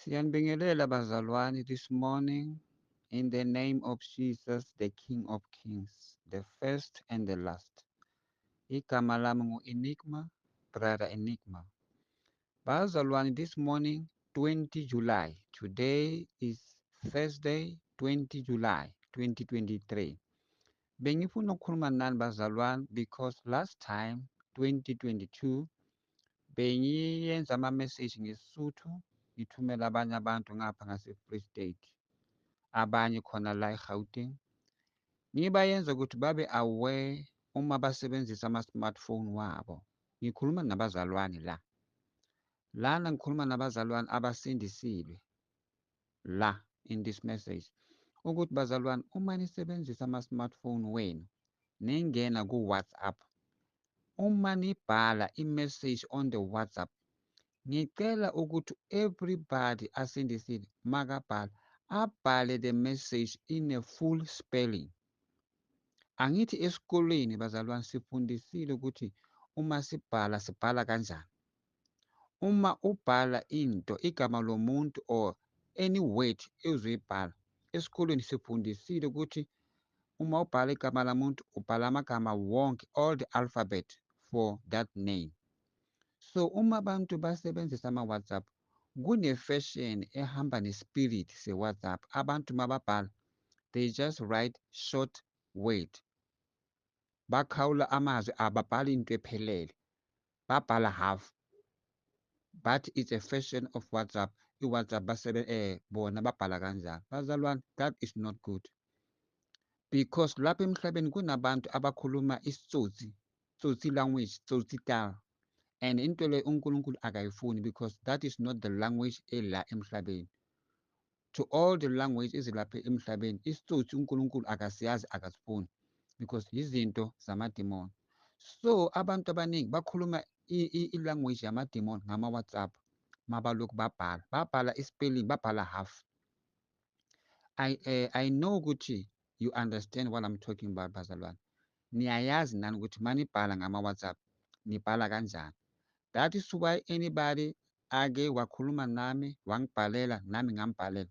Siyanibingelela bazalwane this morning in the name of Jesus, the King of Kings, the first and the last. Igama lami ngu-Enigma, Brother Enigma. Bazalwane, this morning, 20 July. Today is Thursday, 20 July, 2023. Bengifuna ukukhuluma nani bazalwane because last time, 2022, bengiyenza ama-message ngeSuthu ngithumela abanye abantu ngapha ngase-Free State. Abanye khona la eGauteng ngibayenza ukuthi babe aware uma basebenzisa ama-smartphone wabo. Ngikhuluma nabazalwane lana ngikhuluma nabazalwane abasindisiwe la in this message ukuthi bazalwane uma nisebenzisa ama-smartphone wenu ningena ku-WhatsApp, uma nibhala i-message on the WhatsApp, ngicela ukuthi everybody asindisile makabhala abhale the message in a full spelling. Angithi esikoleni bazalwane sifundisile ukuthi uma sibhala kanjani. Uma ubhala into, igama lomuntu or any word ezoyibhala, esikoleni sifundisile ukuthi uma ubhala igama lamuntu ubhala amagama wonke, all the alphabet for that name. So uma abantu basebenzisa ama-WhatsApp, kune-fashion ehamba ne-spirit se-WhatsApp. Abantu mababhala, they just write short word. Bakhawula amazwi ababhali into ephelele, babhala half. But it's a fashion of WhatsApp. I-WhatsApp bona babhala kanjalo. Bazalwane, that is not good. Because lapha emhlabeni kunabantu abakhuluma tsotsi language, tsotsi tala. And into le uNkulunkulu akayifuni because that is not the language ela emhlabeni. To all the language ezilapha emhlabeni, isitsotsi uNkulunkulu akasiyazi akasifuni because yizinto zamadimoni. So abantu abaningi bakhuluma i-language yamadimoni ngama-WhatsApp mabalokhu babhala i-spelling, babhala half. I know ukuthi you understand what I'm talking about bazalwane. Niyayazi nani ukuthi manibhala ngama-WhatsApp nibhala kanjani. That is why anybody ake wakhuluma nami wangibhalela nami ngambhalela,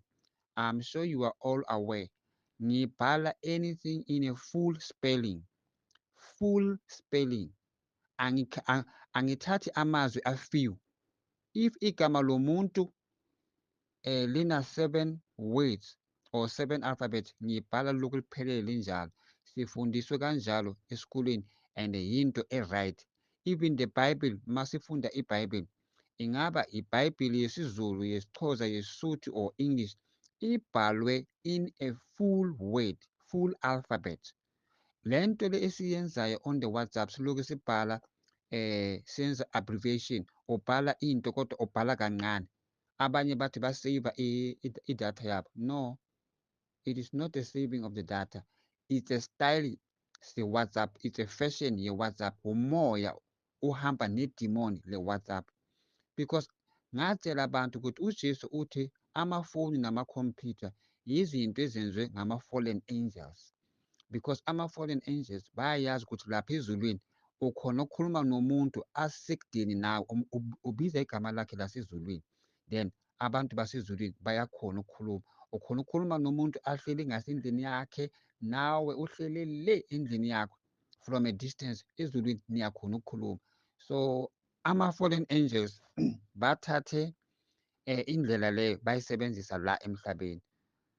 I'm sure you are all aware. Ngibhala anything in a full spelling. Full spelling. Angithathi amazwi a-few. If igama lomuntu lina 7 words or 7 alphabets, ngibhala lokhu liphelele linjalo. Sifundiswe kanjalo esikoleni and yinto e-right. Even the Bible, masifunda iBhayibheli, ingaba iBhayibheli yesiZulu, yesiXhosa, yesiSuthu or English, ibhalwe in a full word, full alphabet. Le nto le esiyenzayo on the WhatsApp silokhu sibhala senza abbreviation, ubhala into kodwa ubhala kancane. Abanye bathi basave idatha yabo. No, it is not a saving of the data. It's a style se-WhatsApp, it's a fashion ye-WhatsApp, umoya uhamba nedimoni le-WhatsApp. Because ngatshela abantu ukuthi uJesu uthi amafoni namakhompyutha yizinto ezenziwe ngama-fallen angels. Because ama-fallen angels bayayazi ukuthi lapha ezulwini ukhona ukukhuluma nomuntu asekudeni nawe, ubiza igama lakhe lasezulwini, then abantu basezulwini bayakhona ukukhuluma. Ukhona ukukhuluma nomuntu ahleli ngasendlini yakhe, nawe uhlele le endlini yakho, from a distance ezulwini niyakhona ukukhuluma. So ama-fallen angels bathathe indlela leyo bayisebenzisa la emhlabeni,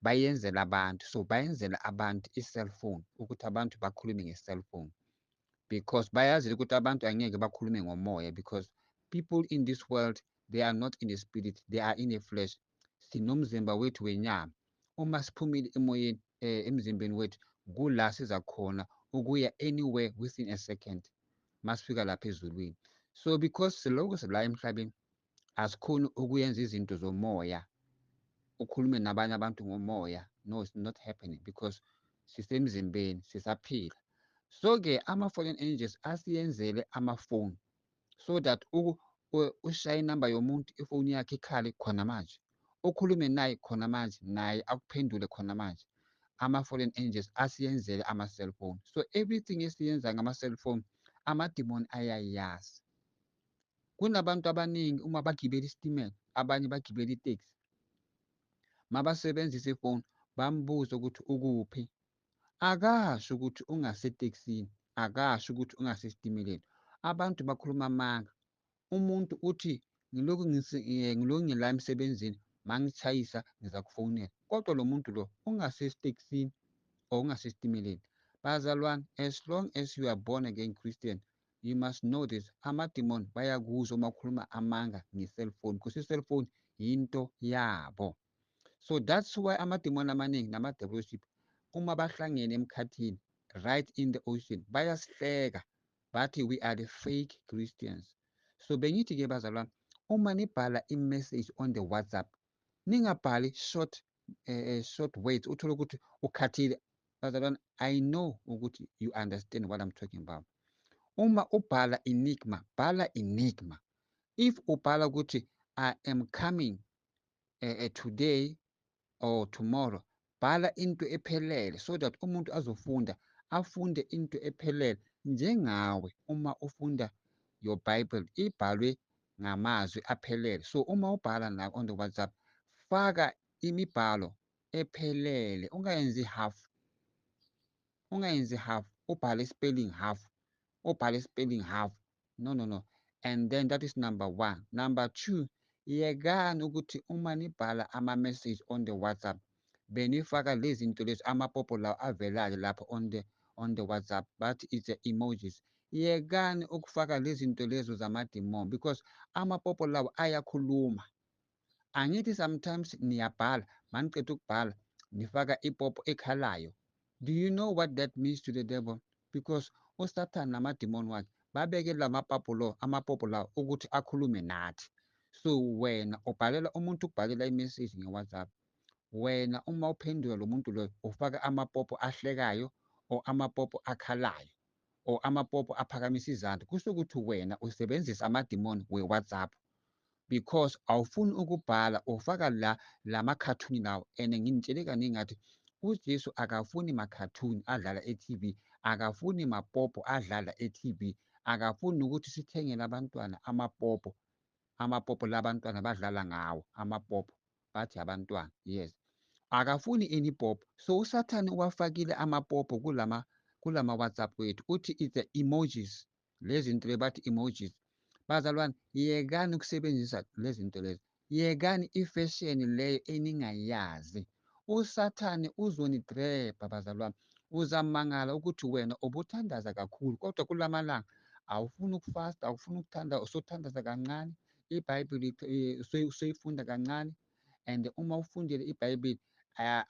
bayenzela abantu. So bayenzela abantu i-cellphone ukuthi abantu bakhulume nge-cellphone because bayazi ukuthi abantu angeke bakhulume ngomoya because people in this world, they are not in the spirit, they are in the flesh. Sinomzimba wethu wenyama. Uma siphumile emoyeni emzimbeni wethu kula siza khona ukuya anywhere within a second masifika lapha ezulwini. So because silokhu sila emhlabeni asikhoni ukuyenza izinto zomoya, ukhulume nabanye abantu ngomoya. No, it's not happening because sisemzimbeni sisaphila. So-ke ama-fallen angels asiyenzele amafoni so that ushaye inamba yomuntu ifoni yakhe ikhale khona manje, ukhulume naye khona manje, naye akuphendule khona manje. Ama-fallen angels asiyenzele ama-cellphone. So everything esiyenza ngama-cellphone amadimoni ayayazi. Kunabantu abaningi uma bagibela isitimela, abanye bagibela iteksi, mabasebenzisa ifoni bambuze ukuthi ukuphi, akasho ukuthi ungasetekisini, akasho ukuthi ungasesitimeleni. Abantu bakhuluma amanga. Umuntu uthi ngilokhu ngila emsebenzini, mangishayisa ngiza kufonela, kodwa lo muntu lo ungasesitekisini or ungasesitimeleni. Bazalwane, as long as you are born again Christian, you must know this. Amadimoni bayakuzwa uma ukhuluma amanga nge-cellphone, because i-cellphone yinto yabo. So that's why amadimoni amaningi nama-devilship uma bahlangene emkhathini, right in the ocean, bayasihleka bathi we are the fake Christians. So bengithi-ke bazalwane, uma nibhala i-message on the WhatsApp, ningabhali short words uthole ukuthi ukhathile. Bazalwane, I know ukuthi you understand what I'm talking about. Uma ubhala enigma, bhala enigma. If ubhala ukuthi I am coming today or tomorrow, bhala into ephelele so that umuntu azofunda afunde into ephelele. Njengawe uma ufunda your Bible ibhalwe ngamazwi aphelele. So uma ubhala la on the WhatsApp, faka imibhalo ephelele, ungayenzi half, ubhale spelling half, ubhale spelling half. No, no, no. And then that is number one. Number two, yekani ukuthi uma nibhala ama-message on the WhatsApp, benifaka lezi zinto lezi amapopo lawo avelayo lapho on the WhatsApp, but it's emojis. Yekani ukufaka lezi zinto lezo zamadimoni, because amapopo lawo ayakhuluma. Angithi sometimes niyabhala, maniqeda ukubhala nifaka ipopo ekhalayo. Do you know what that means to the devil? Because uSathane namadimoni wakhe babeke amapopo lawo ukuthi akhulume nathi. So wena ubhalela umuntu, ukubhalela imessage nge-WhatsApp, wena uma uphendula lo muntu loyo ufaka amapopo ahlekayo or amapopo akhalayo or amapopo aphakamisa izandla, kusho ukuthi wena usebenzisa amadimoni we-WhatsApp, because awufuni ukubhala ufaka la makhathuni lawo. And nginitshele kaningi ngathi uJesu akafuni makhathuni adlala e-TV, akafuni mapopo adlala e-TV, akafuni ukuthi sithengele abantwana amapopo labantwana badlala ngawo, amapopo bathi abantwana, yes, akafuni any popo. So uSathane uwafakile amapopo kulama WhatsApp wethu, uthi it's emojis, lezi zinto lebathi emojis. Bazalwane, yekani ukusebenzisa lezi zinto lezi, yekani ifesheni leyo eningayazi. USathane uzonidrebha bazalwane, uzamangala ukuthi wena ubuthandaza kakhulu, kodwa kulamalanga awufuni ukufasta, awufuni ukuthanda, usothandaza kancane, iBhayibheli usoyifunda kancane. And uma ufundile iBhayibheli,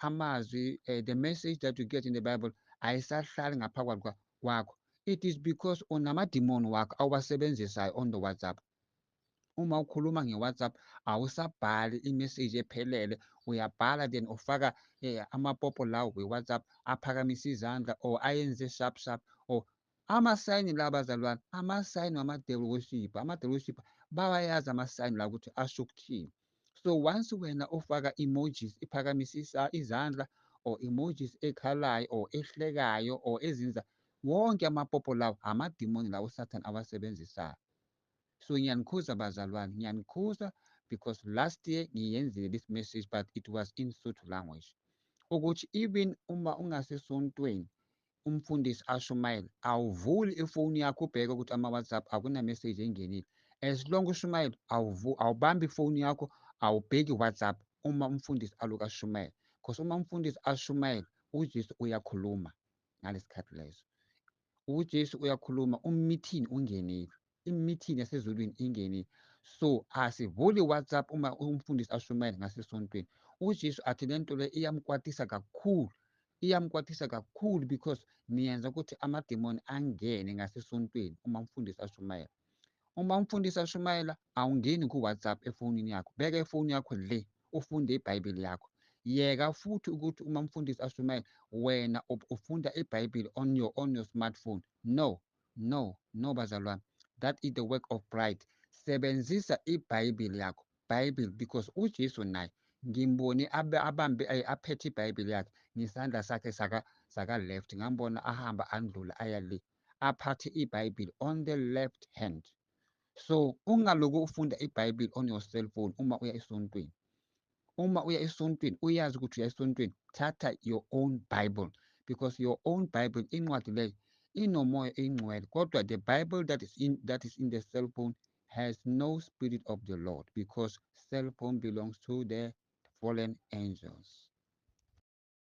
amazwi, the message that you get in the Bible ayisahlali ngaphakathi kwakho. It is because unamadimoni wakho awuwasebenzisayo on the WhatsApp. Uma ukhuluma nge-WhatsApp awusabhali imessage ephelele, uyabhala then ufaka amapopo lawo we-WhatsApp aphakamisa izandla or ayenze sharp sharp or amasayini la bazalwane, amasayini wama-devil worship, ama-devil worship bawayazi amasayini la ukuthi asho ukuthini. So once wena ufaka emojis iphakamisisa izandla or emojis ekhalayo or ehlekayo or ezinza, wonke amapopo lawo amadimoni lawo uSathane awasebenzisayo. So ngiyanikhuza bazalwane, ngiyanikhuza because last year ngiyenzile this message but it was in Sotho language, ukuthi even uma ungasesontweni umfundisi ashumayela, awuvuli ifoni yakho ubheke ukuthi ama-WhatsApp akuna-message engenile. As long ushumayela awubambi ifoni yakho, awubheki WhatsApp uma umfundisi aloku ashumayela, because uma umfundisi ashumayela uJesu uyakhuluma ngalesi khathi leso. UJesu uyakhuluma, umithini ungenile, imithini yasezulwini ingenile. So asivuli WhatsApp uma umfundisi ashumayela ngasesontweni. UJesu athi le nto le iyamkwatisa kakhulu, iyamkwatisa kakhulu because niyenza ukuthi amadimoni angene ngasesontweni uma umfundisi ashumayela. Uma umfundisi ashumayela awungeni ku-WhatsApp efonini yakho, beka ifoni yakho le ufunde iBhayibheli yakho. Yeka futhi ukuthi uma umfundisi ashumayela wena ufunda iBhayibheli on your smartphone. No, no, no bazalwane, that is the work of pride. Sebenzisa iBhayibheli yakho, Bible, because uJesu naye ngimbone aphethe iBhayibheli yakhe ngesandla sakhe saka-left, ngambona ahamba andlula aya le aphathe iBhayibheli on the left hand. So ungaloku ufunda iBhayibheli on your cellphone uma uya esontweni. uma uya esontweni uyazi ukuthi uya esontweni, thatha your own Bible, because your own Bible, incwadi leyo inomoya ingcwele, kodwa the Bible that is in the cell phone has no spirit of the Lord, because cell phone belongs to the fallen angels.